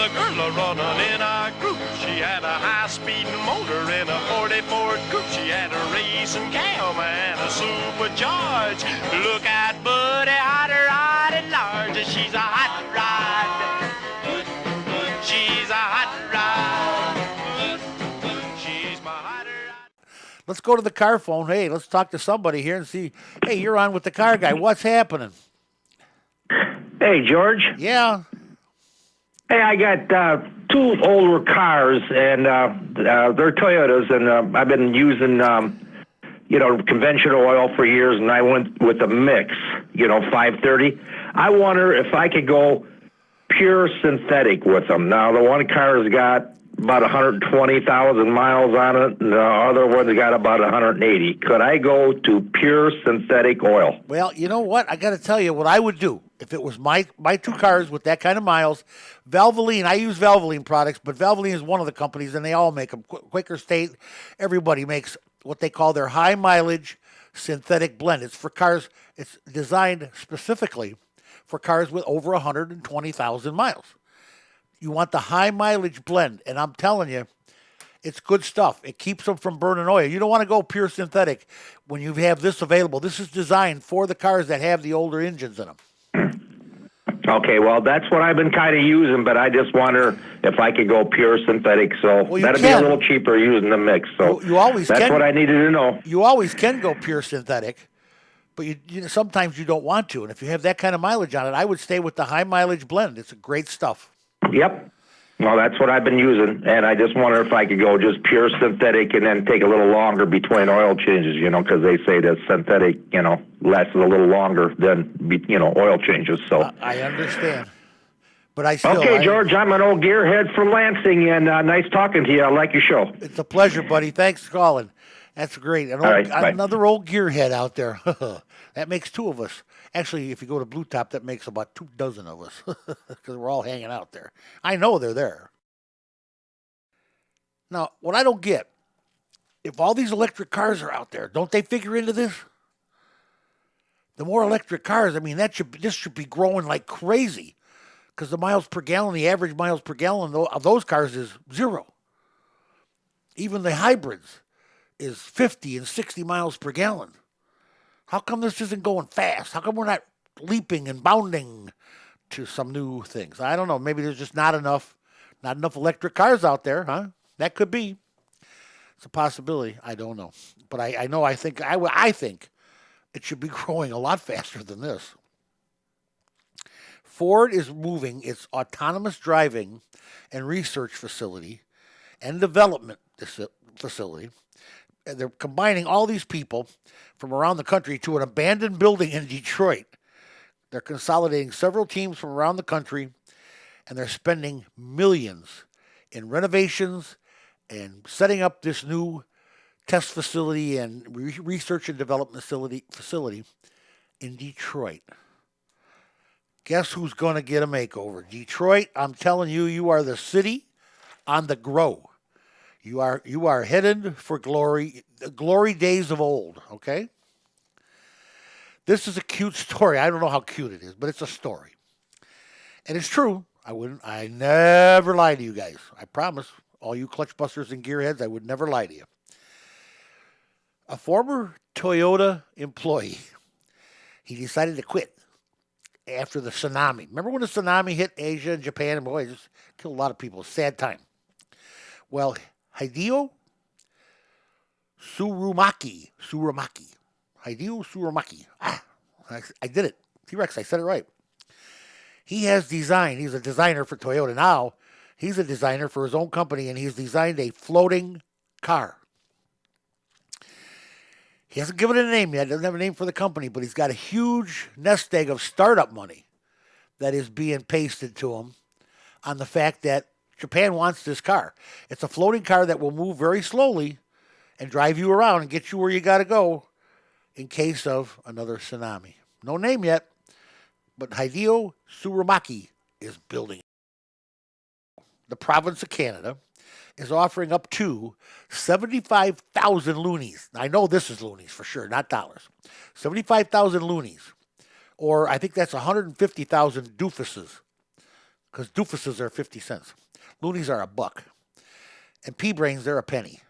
the girl a-running in a group. She had a high-speed motor in a 40 Ford coupe. She had a racing cam and a supercharged. Look at Buddy, hot rod at large. She's a hot rod. She's a hot rod. She's my hot rod. Let's go to the car phone. Hey, let's talk to somebody here and see. Hey, you're on with the car guy. What's happening? Hey, George. Yeah. Hey, I got two older cars, and they're Toyotas, and I've been using, conventional oil for years, and I went with a mix, 530. I wonder if I could go pure synthetic with them. Now, the one car's got about 120,000 miles on it, and the other one's got about 180. Could I go to pure synthetic oil? Well, you know what? I got to tell you what I would do if it was my two cars with that kind of miles. Valvoline, I use Valvoline products, but Valvoline is one of the companies, and they all make them. Quaker State, everybody makes what they call their high mileage synthetic blend. It's for cars. It's designed specifically for cars with over 120,000 miles. You want the high mileage blend, and I'm telling you, it's good stuff. It keeps them from burning oil. You don't want to go pure synthetic when you have this available. This is designed for the cars that have the older engines in them. Okay, well, that's what I've been kind of using, but I just wonder if I could go pure synthetic. So that'd be a little cheaper using the mix. So you always that's what I needed to know. You always can go pure synthetic, but sometimes you don't want to. And if you have that kind of mileage on it, I would stay with the high mileage blend. It's great stuff. Yep. Well, that's what I've been using, and I just wonder if I could go just pure synthetic and then take a little longer between oil changes, because they say that synthetic, lasts a little longer than, oil changes. So I understand. But I still... Okay, George, I'm an old gearhead from Lansing, and nice talking to you. I like your show. It's a pleasure, buddy. Thanks for calling. That's great. Another old gearhead out there. That makes two of us. Actually, if you go to Blue Top, that makes about 24 of us because we're all hanging out there. I know they're there. Now, what I don't get, if all these electric cars are out there, don't they figure into this? The more electric cars, this should be growing like crazy because the miles per gallon, the average miles per gallon of those cars is 0. Even the hybrids is 50 and 60 miles per gallon. How come this isn't going fast? How come we're not leaping and bounding to some new things? I don't know. Maybe there's just not enough electric cars out there, huh? That could be. It's a possibility. I don't know. But I think it should be growing a lot faster than this. Ford is moving its autonomous driving and research facility and development facility. They're combining all these people from around the country to an abandoned building in Detroit. They're consolidating several teams from around the country, and they're spending millions in renovations and setting up this new test facility and research and development facility in Detroit. Guess who's going to get a makeover? Detroit, I'm telling you, you are the city on the grow. You are headed for glory days of old, okay? This is a cute story. I don't know how cute it is, but it's a story. And it's true. I never lie to you guys. I promise. All you clutch busters and gearheads, I would never lie to you. A former Toyota employee, he decided to quit after the tsunami. Remember when the tsunami hit Asia and Japan? And boy, it just killed a lot of people. Sad time. Well, Hideo Tsurumaki. Hideo Tsurumaki. I did it. T-Rex, I said it right. He's a designer for Toyota now. He's a designer for his own company, and he's designed a floating car. He hasn't given it a name yet. Doesn't have a name for the company, but he's got a huge nest egg of startup money that is being pasted to him on the fact that Japan wants this car. It's a floating car that will move very slowly and drive you around and get you where you got to go in case of another tsunami. No name yet, but Hideo Tsurumaki is building it. The province of Canada is offering up to 75,000 loonies. I know this is loonies for sure, not dollars. 75,000 loonies, or I think that's 150,000 doofuses. because doofuses are 50 cents. Loonies are $1. And pea brains, they're a penny.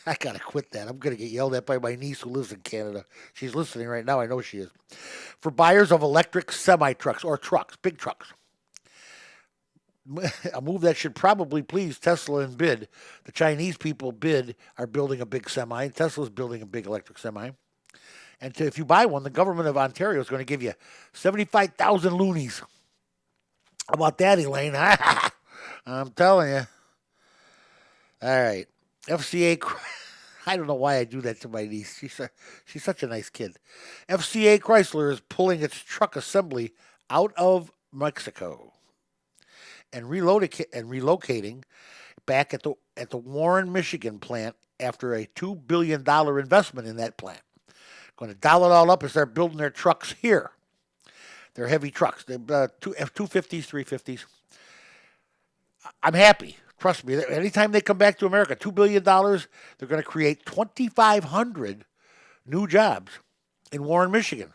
I got to quit that. I'm going to get yelled at by my niece who lives in Canada. She's listening right now. I know she is. For buyers of electric semi-trucks or trucks, big trucks. A move that should probably please Tesla and bid. The Chinese people bid are building a big semi. Tesla's building a big electric semi. And if you buy one, the government of Ontario is going to give you 75,000 loonies. How about that, Elaine? I'm telling you. All right. FCA, I don't know why I do that to my niece. She's such a nice kid. FCA Chrysler is pulling its truck assembly out of Mexico and relocating back at the Warren, Michigan plant after a $2 billion investment in that plant. Going to dial it all up and start building their trucks here. They're heavy trucks. They're F-250s, 350s. I'm happy. Trust me. Anytime they come back to America, $2 billion, they're going to create 2,500 new jobs in Warren, Michigan.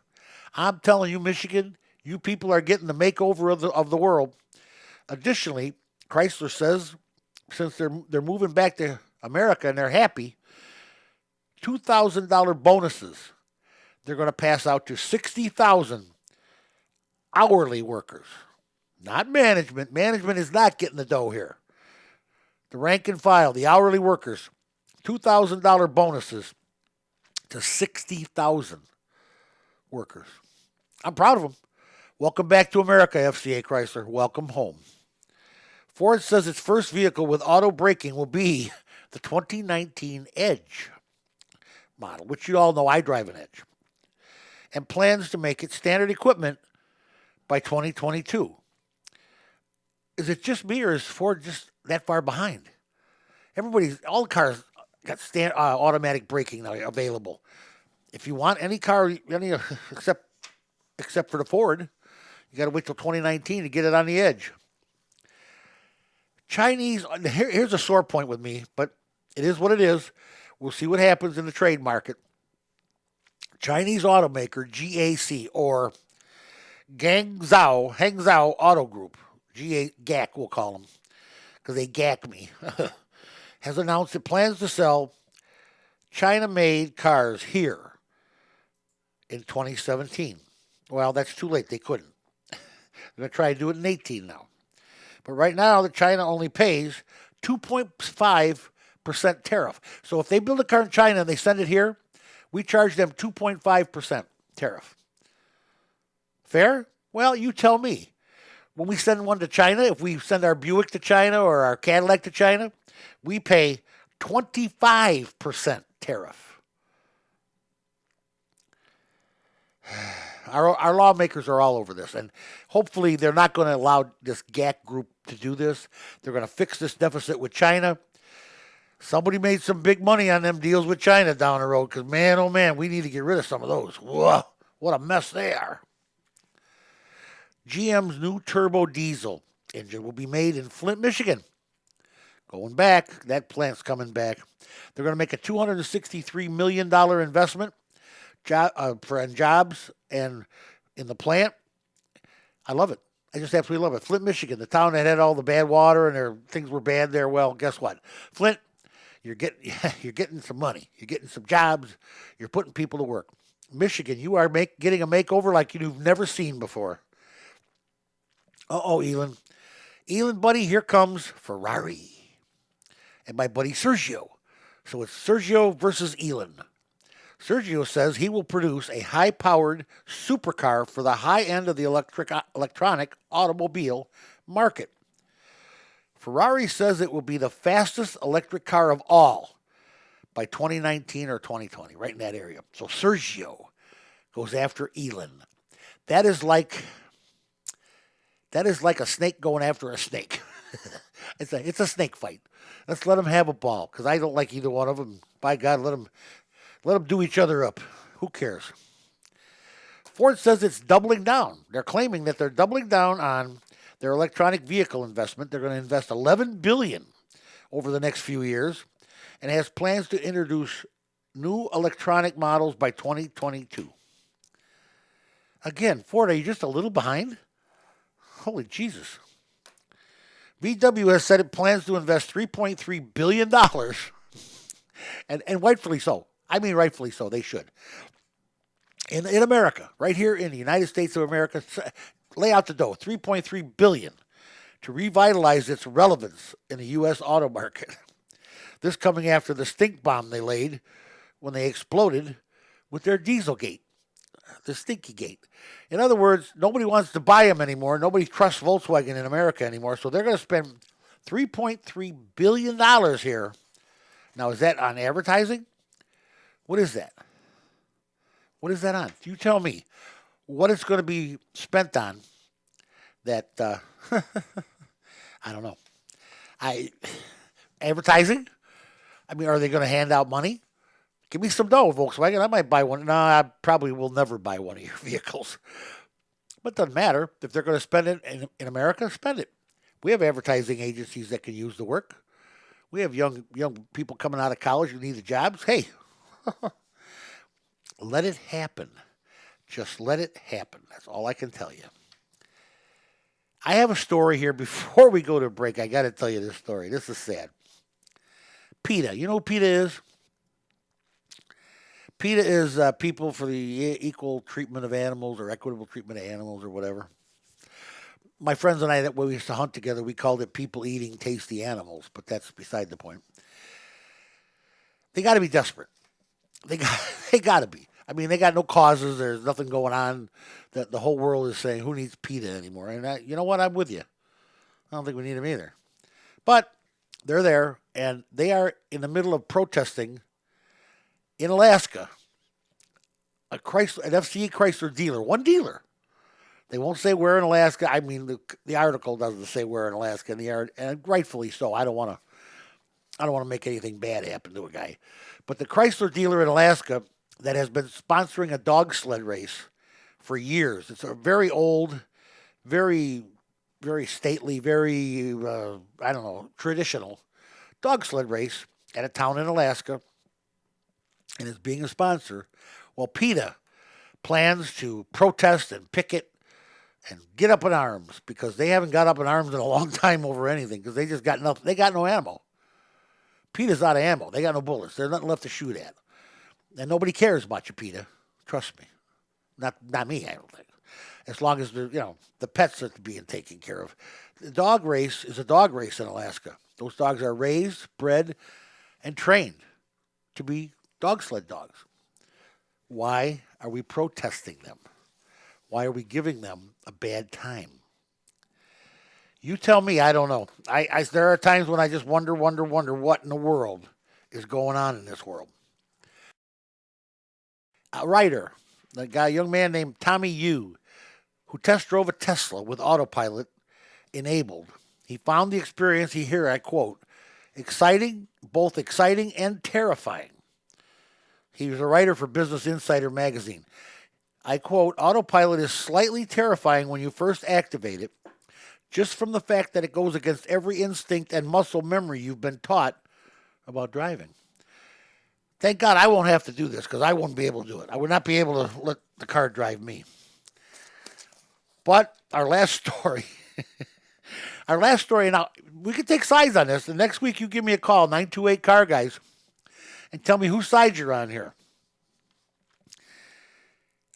I'm telling you, Michigan, you people are getting the makeover of the world. Additionally, Chrysler says, since they're moving back to America and they're happy, $2,000 bonuses they're going to pass out to 60,000 hourly workers, not management. Management is not getting the dough here. The rank and file, the hourly workers, $2,000 bonuses to 60,000 workers. I'm proud of them. Welcome back to America, FCA Chrysler. Welcome home. Ford says its first vehicle with auto braking will be the 2019 Edge model, which you all know I drive an Edge, and plans to make it standard equipment by 2022. Is it just me, or is Ford just that far behind? All the cars got automatic braking now available. If you want any car, except for the Ford, you got to wait till 2019 to get it on the Edge. Chinese, here's a sore point with me, but it is what it is. We'll see what happens in the trade market. Chinese automaker GAC, or Hangzhou Auto Group, GAC we'll call them, because they gack me, has announced it plans to sell China-made cars here in 2017. Well, that's too late. They couldn't. They're going to try to do it in 18 now. But right now, China only pays 2.5% tariff. So if they build a car in China and they send it here, we charge them 2.5% tariff. Fair? Well, you tell me. When we send one to China, if we send our Buick to China or our Cadillac to China, we pay 25% tariff. Our lawmakers are all over this, and hopefully they're not going to allow this GAC group to do this. They're going to fix this deficit with China. Somebody made some big money on them deals with China down the road, because, man, oh, man, we need to get rid of some of those. Whoa, what a mess they are. GM's new turbo diesel engine will be made in Flint, Michigan. Going back, that plant's coming back. They're going to make a $263 million investment for jobs and in the plant. I love it. I just absolutely love it. Flint, Michigan, the town that had all the bad water and things were bad there. Well, guess what? Flint, you're getting some money. You're getting some jobs. You're putting people to work. Michigan, you are getting a makeover like you've never seen before. Uh-oh, Elon. Elon, buddy, here comes Ferrari. And my buddy Sergio. So it's Sergio versus Elon. Sergio says he will produce a high-powered supercar for the high end of the electronic automobile market. Ferrari says it will be the fastest electric car of all by 2019 or 2020, right in that area. So Sergio goes after Elon. That is like a snake going after a snake. It's a snake fight. Let's let them have a ball, because I don't like either one of them. By God, let them do each other up. Who cares? Ford says it's doubling down. They're claiming that they're doubling down on their electronic vehicle investment. They're going to invest $11 billion over the next few years, and has plans to introduce new electronic models by 2022. Again, Ford, are you just a little behind? Holy Jesus. VW has said it plans to invest $3.3 billion, and rightfully so. I mean, rightfully so. They should. In America, right here in the United States of America, lay out the dough, $3.3 billion to revitalize its relevance in the U.S. auto market. This coming after the stink bomb they laid when they exploded with their Dieselgate, the Stinky Gate. In other words, nobody wants to buy them anymore. Nobody trusts Volkswagen in America anymore. So they're going to spend $3.3 billion here. Now, is that on advertising? What is that? What is that on? You tell me what it's going to be spent on that, I don't know. Advertising? I mean, are they going to hand out money? Give me some dough, Volkswagen. I might buy one. No, I probably will never buy one of your vehicles. But it doesn't matter. If they're going to spend it in America, spend it. We have advertising agencies that can use the work. We have young people coming out of college who need the jobs. Hey, let it happen. Just let it happen. That's all I can tell you. I have a story here before we go to break. I got to tell you this story. This is sad. PETA. You know who PETA is? PETA is People for the Equal Treatment of Animals or Equitable Treatment of Animals or whatever. My friends and I, that when we used to hunt together, we called it people eating tasty animals, but that's beside the point. They got to be desperate. They got to be. I mean, they got no causes. There's nothing going on. The whole world is saying, who needs PETA anymore? And you know what? I'm with you. I don't think we need them either. But they're there, and they are in the middle of protesting in Alaska. An FCE Chrysler dealer, one dealer. They won't say where in Alaska. I mean, the article doesn't say where in Alaska, and rightfully so. I don't want to make anything bad happen to a guy. But the Chrysler dealer in Alaska that has been sponsoring a dog sled race for years. It's a very old, very, very stately, very, traditional dog sled race at a town in Alaska, and is being a sponsor. Well, PETA plans to protest and picket and get up in arms because they haven't got up in arms in a long time over anything because they just got nothing. They got no ammo. PETA's out of ammo. They got no bullets. There's nothing left to shoot at. And nobody cares about you, PETA. Trust me. Not me, I don't think. As long as the pets are being taken care of. The dog race is a dog race in Alaska. Those dogs are raised, bred, and trained to be dog sled dogs. Why are we protesting them? Why are we giving them a bad time? You tell me, I don't know. There are times when I just wonder what in the world is going on in this world. A writer, a young man named Tommy Yu, who test drove a Tesla with Autopilot enabled. He found the experience, I quote, both exciting and terrifying. He was a writer for Business Insider magazine. I quote, Autopilot is slightly terrifying when you first activate it, just from the fact that it goes against every instinct and muscle memory you've been taught about driving. Thank God I won't have to do this because I won't be able to do it. I would not be able to let the car drive me. But our last story, now, we can take sides on this. The next week you give me a call, 928 Car Guys, and tell me whose side you're on here.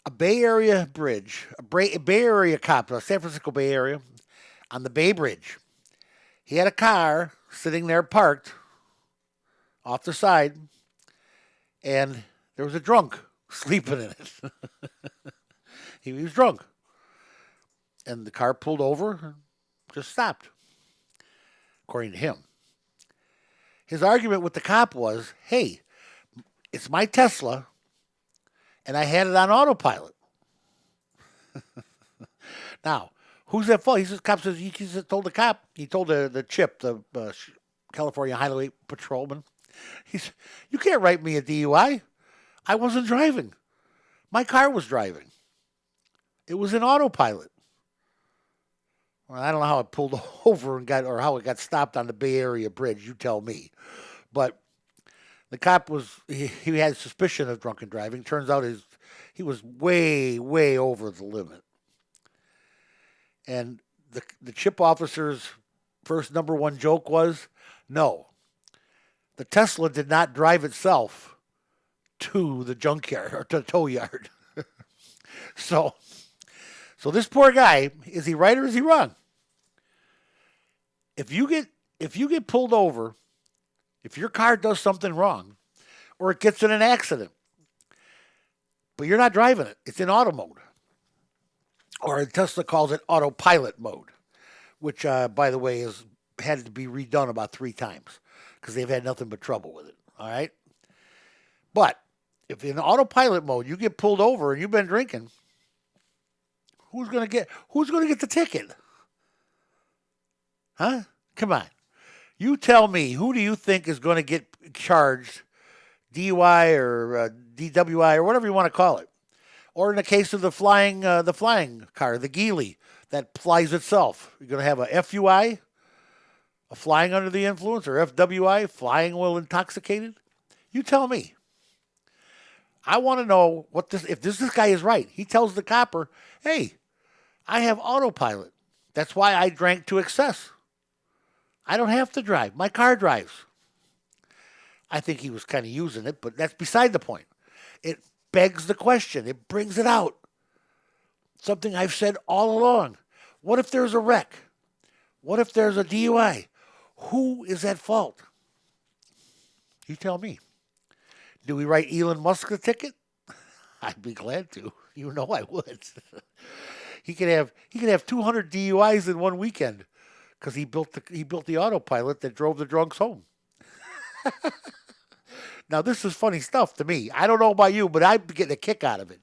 A Bay Area bridge, a Bay Area cop, San Francisco Bay Area, on the Bay Bridge. He had a car sitting there parked off the side, and there was a drunk sleeping in it. He was drunk. And the car pulled over and just stopped, according to him. His argument with the cop was, hey, it's my Tesla, and I had it on autopilot. Now, who's at fault? Cop says, he told the cop, he told the chip, the California Highway Patrolman, he said, you can't write me a DUI. I wasn't driving. My car was driving. It was in autopilot. Well, I don't know how it pulled over or how it got stopped on the Bay Area Bridge. You tell me. But the cop he had suspicion of drunken driving. Turns out he was way, way over the limit. And the chip officer's first number one joke was, no, the Tesla did not drive itself to the junkyard or to the tow yard. So this poor guy, is he right or is he wrong? If you get pulled over, if your car does something wrong, or it gets in an accident, but you're not driving it, it's in auto mode, or Tesla calls it autopilot mode, which, by the way, has had to be redone about 3 times because they've had nothing but trouble with it. All right, but if in autopilot mode you get pulled over and you've been drinking, who's gonna get the ticket? Huh? Come on. You tell me, who do you think is going to get charged DUI or DWI or whatever you want to call it? Or in the case of the flying car, the Geely that flies itself, you're going to have a FUI, a flying under the influence, or FWI, flying while intoxicated? You tell me. I want to know if this guy is right. He tells the copper, hey, I have autopilot. That's why I drank to excess. I don't have to drive. My car drives. I think he was kind of using it, but that's beside the point. It begs the question. It brings it out. Something I've said all along. What if there's a wreck? What if there's a DUI? Who is at fault? You tell me. Do we write Elon Musk a ticket? I'd be glad to. You know I would. He could have 200 DUIs in one weekend because he built the autopilot that drove the drunks home. Now this is funny stuff to me. I don't know about you, but I'm getting a kick out of it.